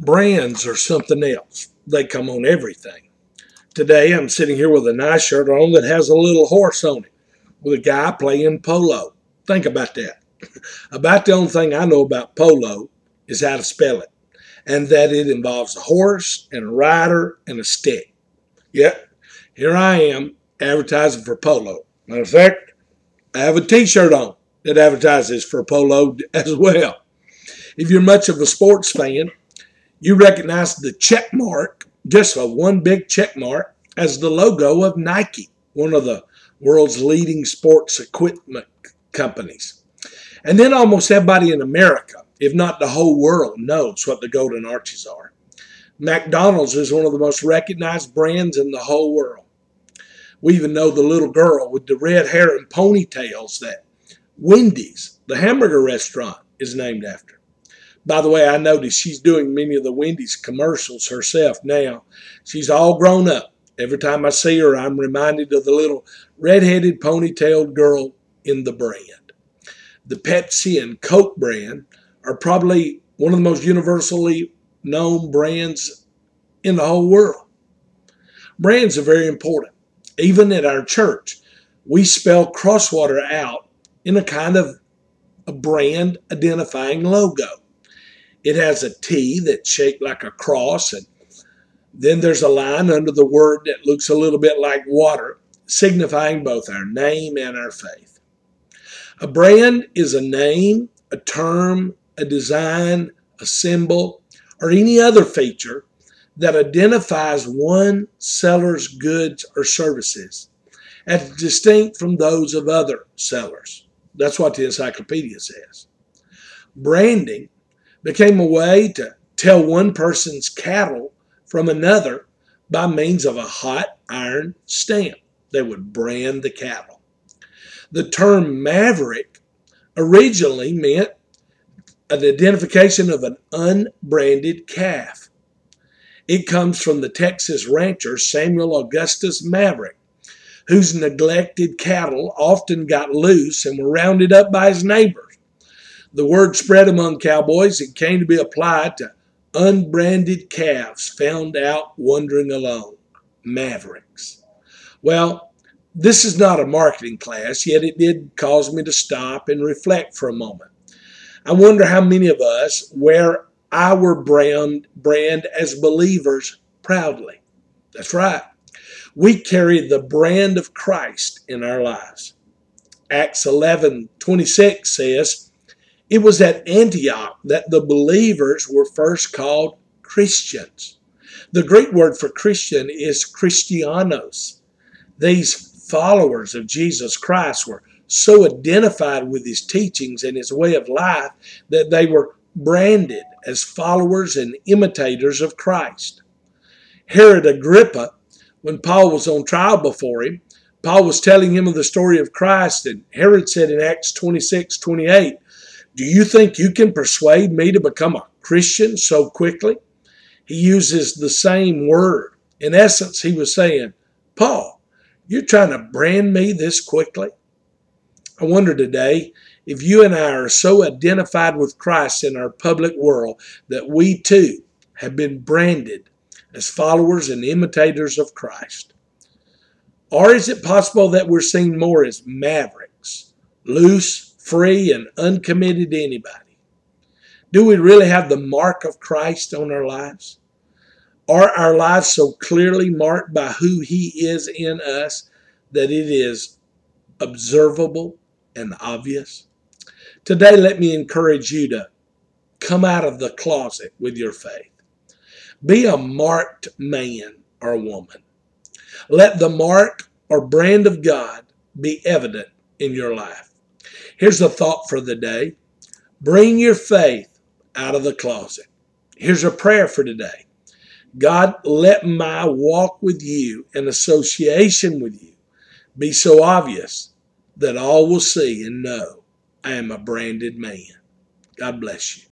Brands are something else. They come on everything. Today I'm sitting here with a nice shirt on that has a little horse on it with a guy playing polo. Think about that. About the only thing I know about polo is how to spell it, and that it involves a horse and a rider and a stick. Yep, here I am advertising for polo. Matter of fact, I have a t-shirt on that advertises for polo as well. If you're much of a sports fan, you recognize the check mark, just a one big check mark, as the logo of Nike, one of the world's leading sports equipment companies. And then almost everybody in America, if not the whole world, knows what the golden arches are. McDonald's is one of the most recognized brands in the whole world. We even know the little girl with the red hair and ponytails that Wendy's, the hamburger restaurant, is named after. By the way, I noticed she's doing many of the Wendy's commercials herself now. She's all grown up. Every time I see her, I'm reminded of the little red-headed, ponytailed girl in the brand. The Pepsi and Coke brand are probably one of the most universally known brands in the whole world. Brands are very important. Even at our church, we spell Crosswater out in a kind of a brand identifying logo. It has a T that's shaped like a cross, and then there's a line under the word that looks a little bit like water, signifying both our name and our faith. A brand is a name, a term, a design, a symbol, or any other feature that identifies one seller's goods or services as distinct from those of other sellers. That's what the encyclopedia says. Branding became a way to tell one person's cattle from another by means of a hot iron stamp. They would brand the cattle. The term maverick originally meant an identification of an unbranded calf. It comes from the Texas rancher Samuel Augustus Maverick, whose neglected cattle often got loose and were rounded up by his neighbors. The word spread among cowboys and came to be applied to unbranded calves found out wandering alone, mavericks. Well, this is not a marketing class, yet it did cause me to stop and reflect for a moment. I wonder how many of us wear our brand as believers proudly. That's right. We carry the brand of Christ in our lives. Acts 11:26 says, it was at Antioch that the believers were first called Christians. The Greek word for Christian is Christianos. These followers of Jesus Christ were so identified with his teachings and his way of life that they were branded as followers and imitators of Christ. Herod Agrippa, when Paul was on trial before him, Paul was telling him of the story of Christ, and Herod said in Acts 26:28, do you think you can persuade me to become a Christian so quickly? He uses the same word. In essence, he was saying, Paul, you're trying to brand me this quickly? I wonder today if you and I are so identified with Christ in our public world that we too have been branded as followers and imitators of Christ. Or is it possible that we're seen more as mavericks, loose, free, and uncommitted to anybody? Do we really have the mark of Christ on our lives? Are our lives so clearly marked by who he is in us that it is observable and obvious? Today, let me encourage you to come out of the closet with your faith. Be a marked man or woman. Let the mark or brand of God be evident in your life. Here's a thought for the day. Bring your faith out of the closet. Here's a prayer for today. God, let my walk with you and association with you be so obvious that all will see and know I am a branded man. God bless you.